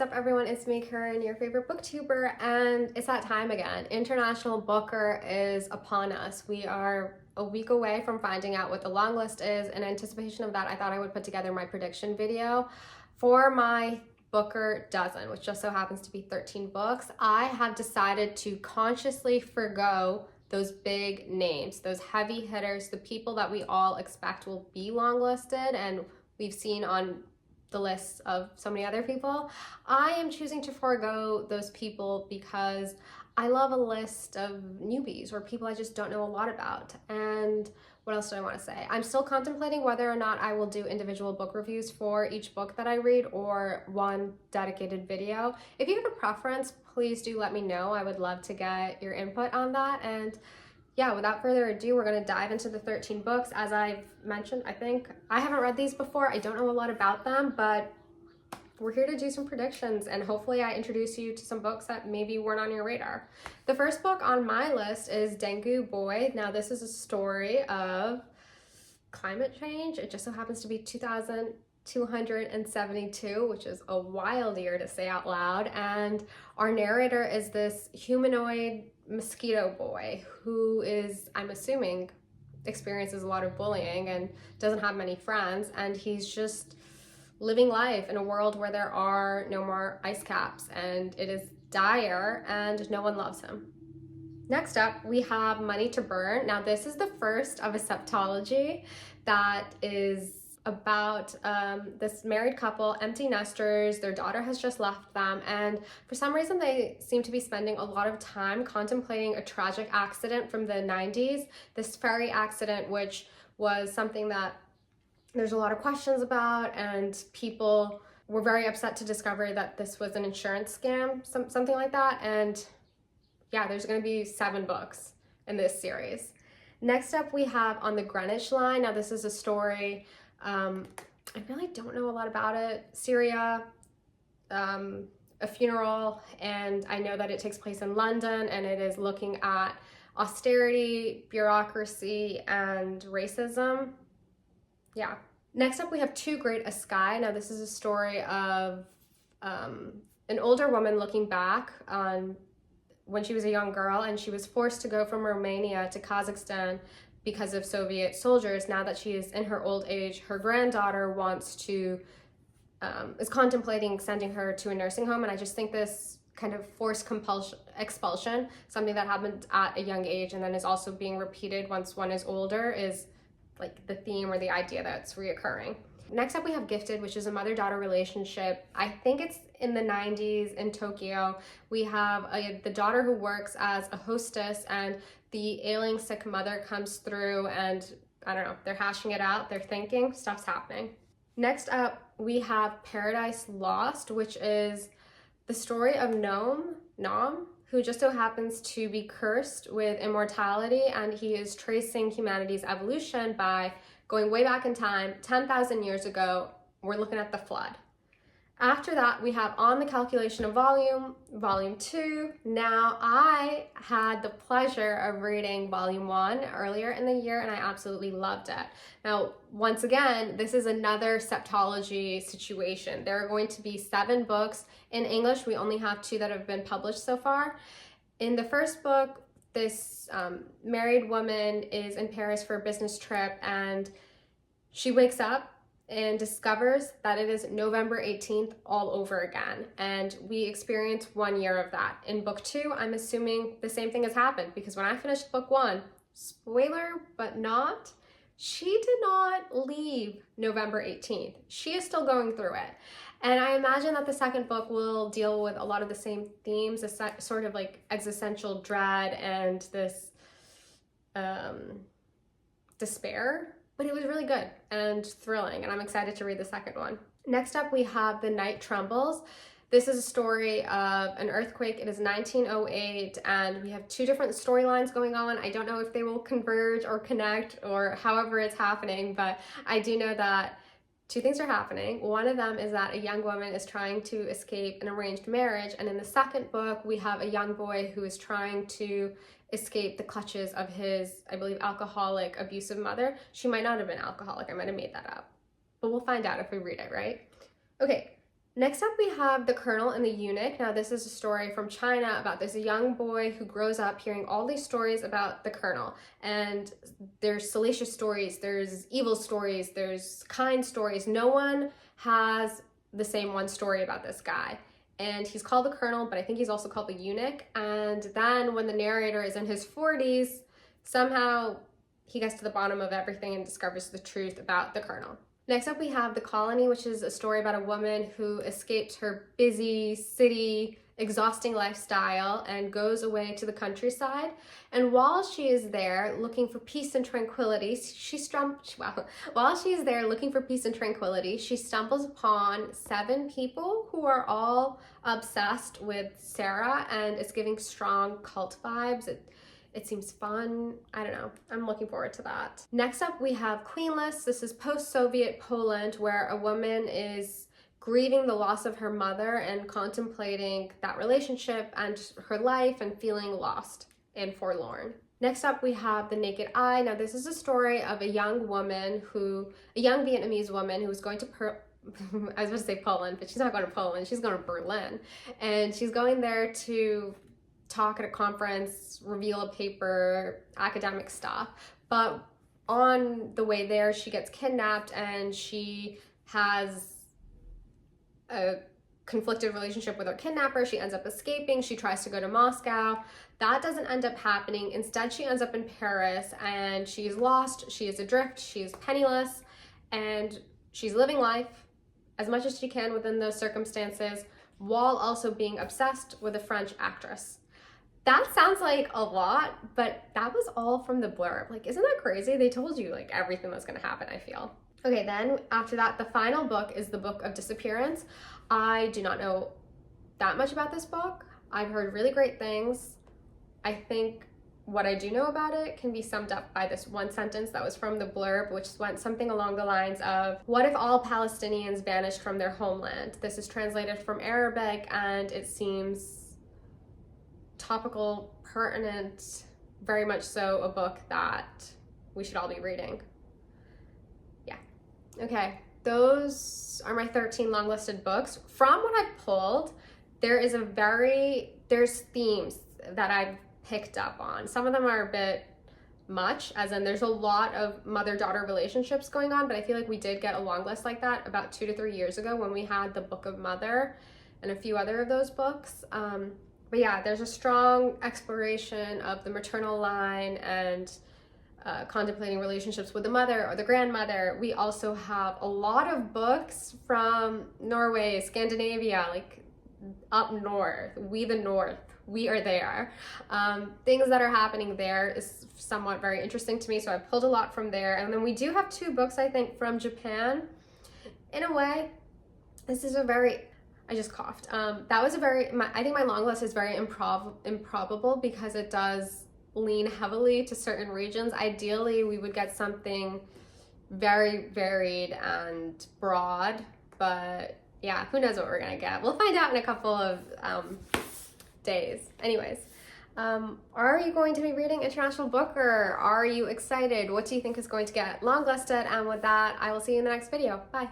what's up everyone? It's me, Karen, your favorite booktuber, and it's that time again. International Booker is upon us. We are a week away from finding out what the long list is. In anticipation of that, I thought I would put together my prediction video for my Booker dozen, which just so happens to be 13 books. I have decided to consciously forgo those big names, those heavy hitters, the people that we all expect will be longlisted and we've seen on the lists of so many other people. I am choosing to forego those people because I love a list of newbies or people I just don't know a lot about. And what else do I want to say? I'm still contemplating whether or not I will do individual book reviews for each book that I read or one dedicated video. If you have a preference, please do let me know. I would love to get your input on that. And yeah, without further ado, we're going to dive into the 13 books. As I've mentioned, I haven't read these before. I don't know a lot about them, but we're here to do some predictions, and hopefully I introduce you to some books that maybe weren't on your radar. The first book on my list is Dengue Boy. Now, this is a story of climate change. It just so happens to be 2272, which is a wild year to say out loud. And our narrator is this humanoid mosquito boy who is, I'm assuming, experiences a lot of bullying and doesn't have many friends. And he's just living life in a world where there are no more ice caps and it is dire and no one loves him. Next up, we have Money to Burn. Now, this is the first of a septology that is about this married couple, empty nesters. Their daughter has just left them, and for some reason they seem to be spending a lot of time contemplating a tragic accident from the 90s, this ferry accident, which was something that there's a lot of questions about, and people were very upset to discover that this was an insurance scam, something like that. And yeah, there's going to be 7 books in this series. Next up, we have On the Greenwich Line. Now, this is a story, I really don't know a lot about it. Syria, a funeral, and I know that it takes place in London, and it is looking at austerity, bureaucracy, and racism. Yeah. Next up, we have Too Great a Sky. Now, this is a story of an older woman looking back on when she was a young girl and she was forced to go from Romania to Kazakhstan because of Soviet soldiers. Now that she is in her old age, her granddaughter is contemplating sending her to a nursing home. And I just think this kind of forced expulsion, something that happened at a young age and then is also being repeated once one is older, is like the theme or the idea that's reoccurring. Next up, we have Gifted, which is a mother-daughter relationship. I think it's in the 90s in Tokyo. We have the daughter who works as a hostess, and the ailing sick mother comes through, and I don't know, they're hashing it out, they're thinking, stuff's happening. Next up, we have Paradise Lost, which is the story of Nom, who just so happens to be cursed with immortality, and he is tracing humanity's evolution by going way back in time, 10,000 years ago. We're looking at the flood. After that, we have On the Calculation of Volume 2. Now, I had the pleasure of reading Volume 1 earlier in the year, and I absolutely loved it. Now, once again, this is another septology situation. There are going to be 7 books. In English, we only have 2 that have been published so far. In the first book, this married woman is in Paris for a business trip, and she wakes up and discovers that it is November 18th all over again. And we experience 1 year of that. In book 2, I'm assuming the same thing has happened, because when I finished book 1, spoiler but not, she did not leave November 18th. She is still going through it. And I imagine that the second book will deal with a lot of the same themes, a sort of like existential dread and this despair. But it was really good and thrilling, and I'm excited to read the second one. Next up, we have The Night Trembles. This is a story of an earthquake. It is 1908, and we have 2 different storylines going on. I don't know if they will converge or connect or however it's happening, but I do know that 2 things are happening. One of them is that a young woman is trying to escape an arranged marriage, and in the second book, we have a young boy who is trying to escape the clutches of his, I believe, alcoholic, abusive mother. She might not have been alcoholic. I might have made that up. But we'll find out if we read it, right? Okay, Next up, we have The Colonel and the Eunuch. Now, this is a story from China about this young boy who grows up hearing all these stories about the Colonel. And there's salacious stories, there's evil stories, there's kind stories. No one has the same one story about this guy. And he's called the Colonel, but I think he's also called the Eunuch. And then when the narrator is in his 40s, somehow he gets to the bottom of everything and discovers the truth about the Colonel. Next up, we have The Colony, which is a story about a woman who escapes her busy city, exhausting lifestyle and goes away to the countryside. And while she is there looking for peace and tranquility, she stumbles upon 7 people who are all obsessed with Sarah, and it's giving strong cult vibes. It seems fun. I don't know. I'm looking forward to that. Next up, we have Queenless. This is post-Soviet Poland, where a woman is grieving the loss of her mother and contemplating that relationship and her life and feeling lost and forlorn. Next up, we have The Naked Eye. Now, this is a story of a young Vietnamese woman who was going to I was going to say Poland, but she's not going to Poland. She's going to Berlin. And she's going there to talk at a conference, reveal a paper, academic stuff. But on the way there, she gets kidnapped and she has a conflicted relationship with her kidnapper. She ends up escaping. She tries to go to Moscow. That doesn't end up happening. Instead, she ends up in Paris and she's lost. She is adrift. She's penniless and she's living life as much as she can within those circumstances while also being obsessed with a French actress. That sounds like a lot, but that was all from the blurb. Like, isn't that crazy? They told you like everything that's gonna happen, I feel. Okay, then after that, the final book is the Book of Disappearance. I do not know that much about this book. I've heard really great things. I think what I do know about it can be summed up by this one sentence that was from the blurb, which went something along the lines of, what if all Palestinians vanished from their homeland? This is translated from Arabic and it seems topical, pertinent, very much so a book that we should all be reading. Yeah. Okay, those are my 13 long-listed books. From what I've pulled, there's themes that I've picked up on. Some of them are a bit much, as in there's a lot of mother-daughter relationships going on, but I feel like we did get a long list like that about 2 to 3 years ago when we had the Book of Mother and a few other of those books. But yeah, there's a strong exploration of the maternal line and contemplating relationships with the mother or the grandmother. We also have a lot of books from Norway, Scandinavia, like up north, the North, we are there. Things that are happening there is somewhat very interesting to me, so I pulled a lot from there. And then we do have 2 books, I think, from Japan. In a way, this is a very... I just coughed. That was I think my long list is very improbable because it does lean heavily to certain regions. Ideally, we would get something very varied and broad, but yeah, who knows what we're gonna get. We'll find out in a couple of days. Anyways, are you going to be reading International Booker? Are you excited? What do you think is going to get long listed? And with that, I will see you in the next video. Bye.